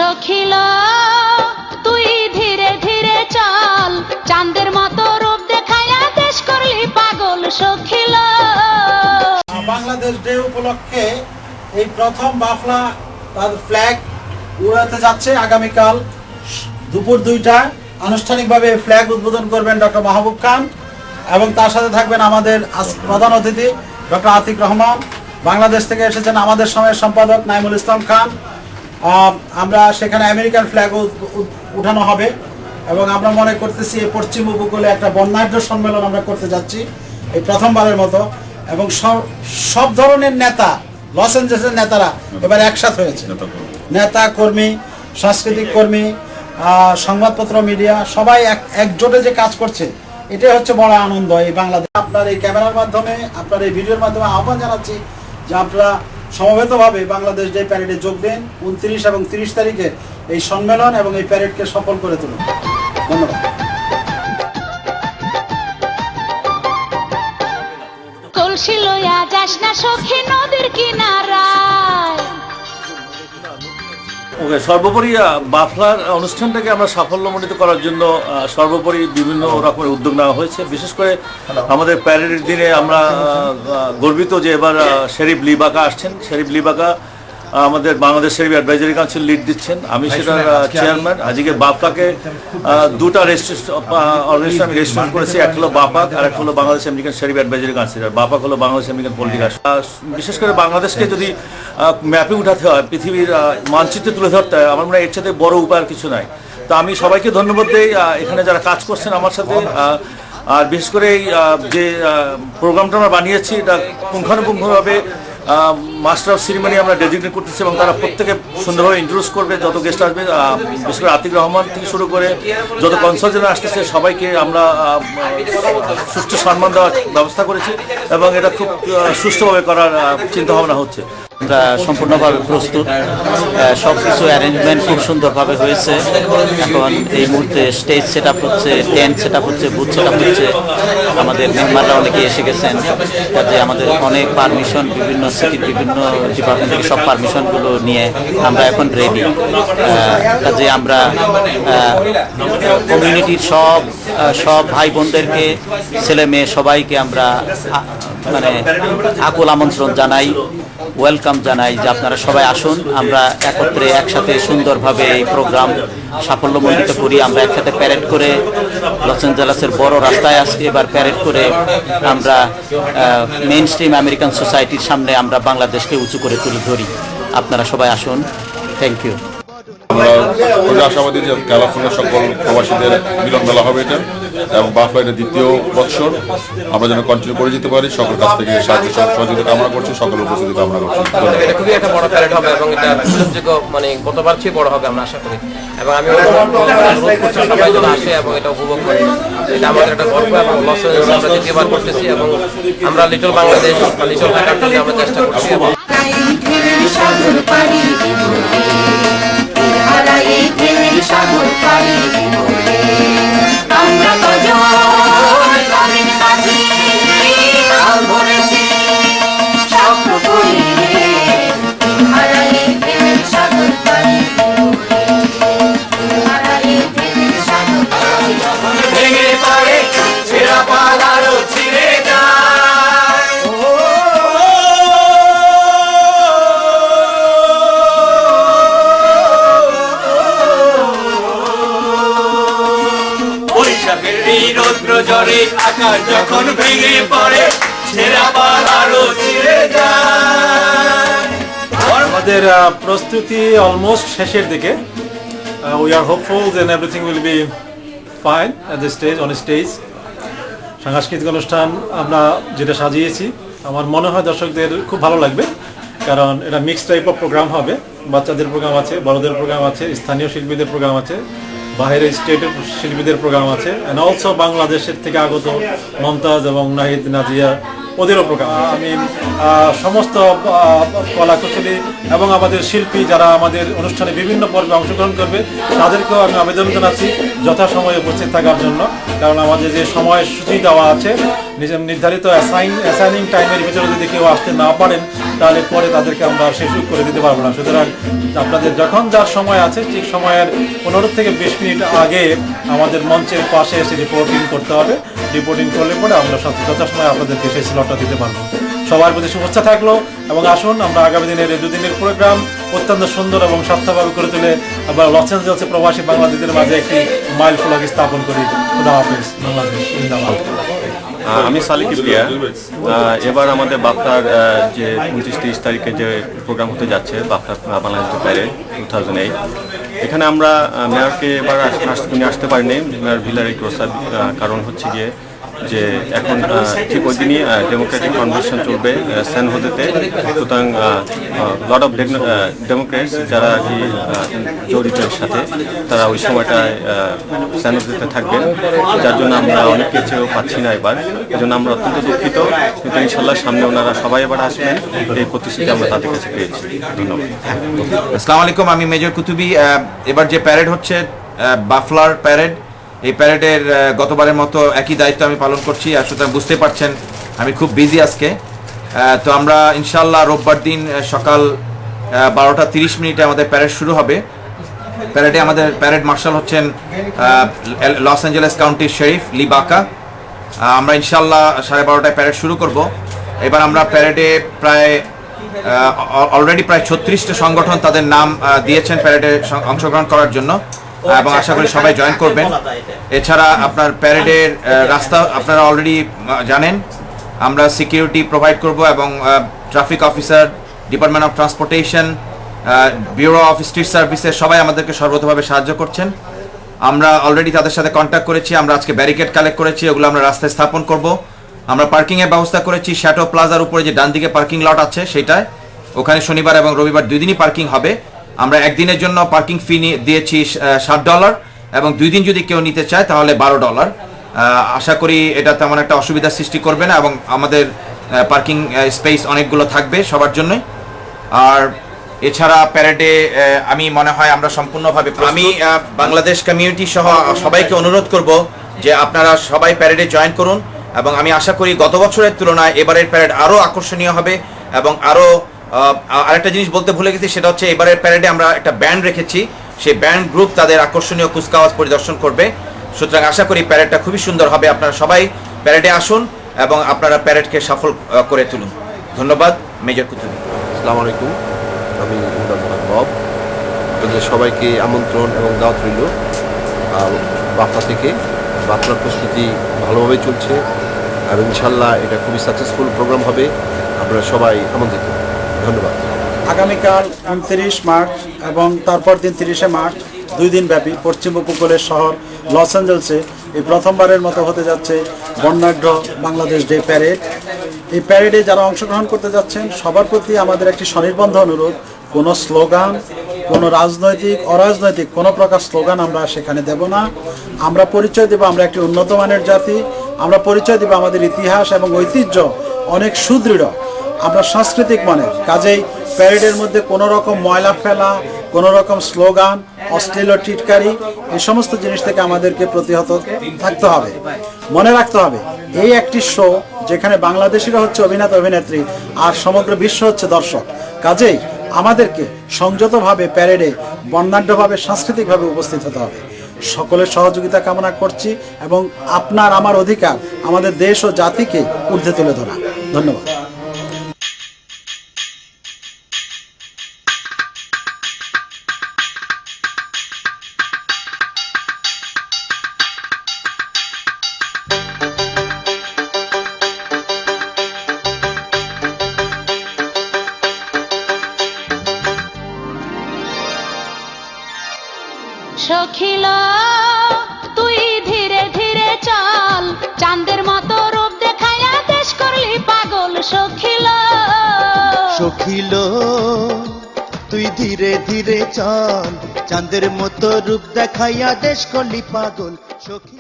সখিল তুই ধীরে ধীরে চল, চাঁদের মতো রূপ দেখায়া দেশ করলি পাগল সখিল। বাংলাদেশ ডে উপলক্ষে এই প্রথম বাফলা তার ফ্ল্যাগ উড়াতে যাচ্ছে। আগামীকাল দুপুর 2টায় আনুষ্ঠানিকভাবে ফ্ল্যাগ উদ্বোধন করবেন ডক্টর মাহবুব খান এবং তার সাথে থাকবেন আমাদের প্রধান অতিথি ডক্টর আতিক রহমান। বাংলাদেশ থেকে এসেছেন আমাদের সময়ের সম্পাদক নাইমুল ইসলাম খান। আমরা সেখানে আমেরিকান ফ্ল্যাগ উঠানো হবে এবং আমরা মনে করতেছি এই পশ্চিম উপকূলে একটা বর্ণাঢ্য সম্মেলন আমরা করতে যাচ্ছি এই প্রথমবারের মতো। এবং সব ধরনের নেতা, লস এঞ্জেলেসের নেতারা এবার একসাথে হয়েছে, নেতা কর্মী, সাংস্কৃতিক কর্মী, সংবাদপত্র, মিডিয়া সবাই একজোটে যে কাজ করছে, এটাই হচ্ছে বড় আনন্দ এই বাংলাদেশ। আপনার এই ক্যামেরার মাধ্যমে, আপনার এই ভিডিওর মাধ্যমে আহ্বান জানাচ্ছি যে আপনারা সমবেতভাবে বাংলাদেশ ডে প্যারেডে যোগ দেন। 29 এবং 30 তারিখে এই সম্মেলন এবং এই প্যারেডকে সফল করে তুলুন। ধন্যবাদ। কলসি লইয়া যাস না সখী নদীর কিনারায়। ওকে, সর্বোপরি বাফলার অনুষ্ঠানটাকে আমরা সাফল্যমণ্ডিত করার জন্য সর্বোপরি বিভিন্ন রকমের উদ্যোগ নেওয়া হয়েছে। বিশেষ করে আমাদের প্যারেডের দিনে আমরা গর্বিত যে এবার শেরিফ লিবাকা আসছেন। শেরিফ লিবাকা আমাদের Bangladesh sheriff advisory council lead দিচ্ছেন, আমি সেটার চেয়ারম্যান। আজকে বাফলাকে দুটা অর্গানাইজেশন আমি রেজিস্ট্রেশন করেছি, একটা হলো বাপাক আর একটা হলো Bangladesh American sheriff advisory council. আর বাপাক হলো বাংলাদেশ আমেরিকান পলিটিক্যাল। বিশেষ করে বাংলাদেশকে যদি ম্যাপে উঠাতে হয়, পৃথিবীর মানচিত্রে তুলে ধরতে হয়, আমার মনে হয় এর সাথে বড় উপায় কিছু নাই। তো আমি সবাইকে ধন্যবাদ দিই এখানে যারা কাজ করছেন আমার সাথে। আর বিশেষ করে এই যে প্রোগ্রামটা আমরা বানিয়েছি, এটা পুঙ্খানুপুঙ্খভাবে মাস্টার অফ সেরিমনি আমরা ডেজিগনেট করতেছি এবং তারা প্রত্যেকে সুন্দরভাবে ইন্ট্রোডিউস করবে যত গেস্ট আসবে। বিশেষ করে আতিক রহমান থেকে শুরু করে যত কনসালটেন্ট আসতেছে সবাইকে আমরা সুষ্ঠু সম্মান দেওয়ার ব্যবস্থা করেছি এবং এটা খুব সুষ্ঠুভাবে করার চিন্তাভাবনা হচ্ছে। আমরা সম্পূর্ণভাবে প্রস্তুত, সব কিছু অ্যারেঞ্জমেন্ট খুব সুন্দরভাবে হয়েছে। এখন এই মুহূর্তে স্টেজ সেট আপ হচ্ছে, টেন্ট সেট আপ হচ্ছে, বুথ সেট আপ হচ্ছে। আমাদের মেম্বাররা অনেকে এসে গেছেন, কাজে আমাদের অনেক পারমিশন, বিভিন্ন সিটির বিভিন্ন ডিপার্টমেন্ট থেকে সব পারমিশনগুলো নিয়ে আমরা এখন রেডি। কাজে আমরা কমিউনিটির সব ভাই বোনদেরকে, ছেলে মেয়ে সবাইকে আমরা মানে আকুল আমন্ত্রণ জানাই, ওয়েলকাম জানাই যে আপনারা সবাই আসুন, আমরা একত্রে একসাথে সুন্দরভাবে এই প্রোগ্রাম সাফল্যমণ্ডিত করি। আমরা একসাথে প্যারেড করে লস অ্যাঞ্জেলেসের বড় রাস্তায় আজকে এবার প্যারেড করে আমরা মেইন স্ট্রিম আমেরিকান সোসাইটির সামনে আমরা বাংলাদেশকে উঁচু করে তুলে ধরি। আপনারা সবাই আসুন। Thank you. আমরা আশাবাদী যে ক্যালিফোর্নিয়ার সকল প্রবাসীদের মিলন মেলা হবে এটা, এবং বাফলা এটা দ্বিতীয় বৎসর আমরা যেন কন্টিনিউ করে যেতে পারি। সকল কাছ থেকে সাহায্য সহযোগিতা কামনা করছি, সকল উপস্থিতি কামনা করছি। এটা খুবই একটা বড় প্যারেড হবে এবং এটা উল্লেখযোগ্য, মানে গতবার চেয়ে বড় হবে আমরা আশা করি। এবং আমি অনুরোধ করছি সবাই যেন আসে এবং এটা উপভোগ করে। এটা আমাদের একটা গর্ব এবং লস এঞ্জেলেস আমরা দ্বিতীয়বার করতেছি এবং আমরা লিটল বাংলাদেশ বা লিটল ঢাকার জন্য আমরা চেষ্টা করছি। এবং জরে আকাশ যখন ভেঙে পড়ে, ছেঁড়া পাল আরো ছিঁড়ে যায়। আমাদের প্রস্তুতি অলমোস্ট শেষের দিকে। We are hopeful then everything will be fine at the stage, on stage. সাংস্কৃতিক অনুষ্ঠান আমরা যেটা সাজিয়েছি আমার মনে হয় দর্শকদের খুব ভালো লাগবে, কারণ এটা মিক্সড টাইপ অফ প্রোগ্রাম হবে। বাচ্চাদের প্রোগ্রাম আছে, বড়দের প্রোগ্রাম আছে, স্থানীয় শিল্পীদের প্রোগ্রাম আছে, বাইরের স্টেটের শিল্পীদের প্রোগ্রাম আছে, অ্যান্ড অলসো বাংলাদেশের থেকে আগত মমতাজ এবং নাহিদ, নাজিয়া ওদেরও প্রোগ্রাম। আমি সমস্ত কলাকুশলী এবং আমাদের শিল্পী যারা আমাদের অনুষ্ঠানে বিভিন্ন পর্বে অংশগ্রহণ করবে তাদেরকেও আমি আবেদন জানাচ্ছি যথাসময়ে উপস্থিত থাকার জন্য, কারণ আমাদের যে সময়সূচি দেওয়া আছে নিজের নির্ধারিত অ্যাসাইনিং টাইমের ভিতরে যদি কেউ আসতে না পারেন তাহলে পরে তাদেরকে আমরা শেষ করে দিতে পারবো না। সুতরাং আপনাদের যখন যার সময় আছে ঠিক সময়ের 15 থেকে 20 মিনিট আগে আমাদের মঞ্চের পাশে এসে রিপোর্টিং করতে হবে। রিপোর্টিং করলে পরে আমরা যথাসময়ে আপনাদেরকে সেই স্লটটা দিতে পারবো। সবার প্রতি শুভেচ্ছা থাকলো এবং আসুন আমরা আগামী দিনের এই 2 দিনের প্রোগ্রাম অত্যন্ত সুন্দর এবং স্বাস্থ্যভাবে করে তুলে আবার লস অ্যাঞ্জেলসে প্রবাসী বাংলাদেশের মাঝে একটি মাইল ফলক স্থাপন করি। খুদা হাফেজ, বাংলাদেশ জিন্দাবাদ। আমি সালিক প্রিয়া। এবার আমাদের বাফলার যে 29-30 তারিখে যে প্রোগ্রাম হতে যাচ্ছে বাফলার বাংলাদেশ প্যারেড 2008, এখানে আমরা মেয়রকে এবার আসতে পারিনি, মেয়র ভিলারি ক্রোসার। কারণ হচ্ছে গিয়ে যে এখন ঠিক ওই দিনই ডেমোক্রেটিক কনভেনশন চলবে স্যান হোজেতে। সুতরাং লট অফ ডেমোক্রেটস যারা আর কি জড়িতের সাথে তারা ওই সময়টায় স্যান হোজেতে থাকবেন, যার জন্য আমরা অনেক কিছুও পাচ্ছি না এবার। এই জন্য আমরা অত্যন্ত দুঃখিত, কিন্তু ইনশাল্লাহ সামনে ওনারা সবাই এবার আসবেন, এই প্রতিশ্রুতি আমরা তাদের কাছে পেয়েছি। ধন্যবাদ। আসসালামু আলাইকুম, আমি মেজর কুতুবি। এবার যে প্যারেড হচ্ছে বাফলার প্যারেড, এই প্যারেডের গতবারের মতো একই দায়িত্ব আমি পালন করছি। আর সুতরাং বুঝতে পারছেন আমি খুব বিজি আজকে। তো আমরা ইনশাল্লাহ রোববার দিন সকাল 12:30 আমাদের প্যারেড শুরু হবে। প্যারেডে আমাদের প্যারেড মার্শাল হচ্ছেন লস অ্যাঞ্জেলেস কাউন্টির শেরিফ লি বাকা। আমরা ইনশাল্লাহ 12:30 প্যারেড শুরু করব। এবার আমরা প্যারেডে প্রায় অলরেডি প্রায় 36টা সংগঠন তাদের নাম দিয়েছেন প্যারেডে অংশগ্রহণ করার জন্য, এবং আশা করি সবাই জয়েন করবেন। এছাড়া আপনার প্যারেডের রাস্তা আপনারা অলরেডি জানেন, আমরা সিকিউরিটি প্রোভাইড করব এবং traffic officer, department of transportation, bureau of street services সবাই আমাদেরকে সর্বতভাবে সাহায্য করছেন। আমরা অলরেডি তাদের সাথে কন্ট্যাক্ট করেছি। আমরা আজকে ব্যারিকেড কালেক্ট করেছি, ওগুলো আমরা রাস্তায় স্থাপন করব। আমরা পার্কিংয়ের ব্যবস্থা করেছি শ্যাটো প্লাজার উপরে যে ডান দিকে পার্কিং লট আছে সেটায়, ওখানে শনিবার এবং রবিবার 2 দিনই পার্কিং হবে। আমরা একদিনের জন্য পার্কিং ফি দিয়েছি $60 এবং 2 দিন যদি কেউ নিতে চায় তাহলে $12। আশা করি এটা তেমন একটা অসুবিধার সৃষ্টি করবে না এবং আমাদের পার্কিং স্পেস অনেকগুলো থাকবে সবার জন্য। আর এছাড়া প্যারেডে আমি মনে হয় আমরা সম্পূর্ণভাবে আমি বাংলাদেশ কমিউনিটি সহ সবাইকে অনুরোধ করব যে আপনারা সবাই প্যারেডে জয়েন করুন, এবং আমি আশা করি গত বছরের তুলনায় এবারের প্যারেড আরও আকর্ষণীয় হবে। এবং আরেকটা জিনিস বলতে ভুলে গেছি, সেটা হচ্ছে এবারের প্যারেডে আমরা একটা ব্যান্ড রেখেছি, সেই ব্যান্ড গ্রুপ তাদের আকর্ষণীয় কুচকাওয়াজ পরিদর্শন করবে। সুতরাং আশা করি প্যারেডটা খুবই সুন্দর হবে। আপনারা সবাই প্যারেডে আসুন এবং আপনারা প্যারেডকে সফল করে তুলুন। ধন্যবাদ। মেজর কুতুবি। আসসালামু আলাইকুম, আমি ইমরান বব। আপনাদের সবাইকে আমন্ত্রণ এবং দাওয়াত রইল বাফলা থেকে। বাফলার প্রস্তুতি ভালোভাবে চলছে আর ইনশাল্লাহ এটা খুবই সাকসেসফুল প্রোগ্রাম হবে। আপনারা সবাই আমন্ত্রিত। ধন্যবাদ। আগামীকাল 29 মার্চ এবং তারপর দিন 30শে মার্চ 2 দিন ব্যাপী পশ্চিম উপকূলের শহর লস অ্যাঞ্জেলসে এই প্রথমবারের মতো হতে যাচ্ছে বর্ণাঢ্য বাংলাদেশ ডে প্যারেড। এই প্যারেডে যারা অংশগ্রহণ করতে যাচ্ছেন সবার প্রতি আমাদের একটি স্বনির্বন্ধ অনুরোধ, কোনো স্লোগান, কোনো রাজনৈতিক অরাজনৈতিক কোনো প্রকার স্লোগান আমরা সেখানে দেব না। আমরা পরিচয় দেব আমরা একটি উন্নত মানের জাতি, আমরা পরিচয় দেব আমাদের ইতিহাস এবং ঐতিহ্য অনেক সুদৃঢ়, আমরা সাংস্কৃতিক মানের। কাজেই প্যারেডের মধ্যে কোনো রকম ময়লা ফেলা, কোনো রকম স্লোগান, অশ্লীল টিটকারি, এই সমস্ত জিনিস থেকে আমাদেরকে প্রতিহত থাকতে হবে। মনে রাখতে হবে এই একটি শো যেখানে বাংলাদেশিরা হচ্ছে অভিনেতা অভিনেত্রী আর সমগ্র বিশ্ব হচ্ছে দর্শক। কাজেই আমাদেরকে সংযতভাবে প্যারেডে বর্ণাঢ্যভাবে সাংস্কৃতিকভাবে উপস্থিত হতে হবে। সকলের সহযোগিতা কামনা করছি এবং আপনার আমার অধিকার আমাদের দেশ ও জাতিকে ঊর্ধ্বে তুলে ধরা। ধন্যবাদ। সখিল তুই ধীরে ধীরে চল, চাঁদের মতো রূপ দেখায়া দেশ করলি পাগল। সখিল সখিল তুই ধীরে ধীরে চল, চাঁদের মতো রূপ দেখাইয়া দেশ করলি পাগল। সখী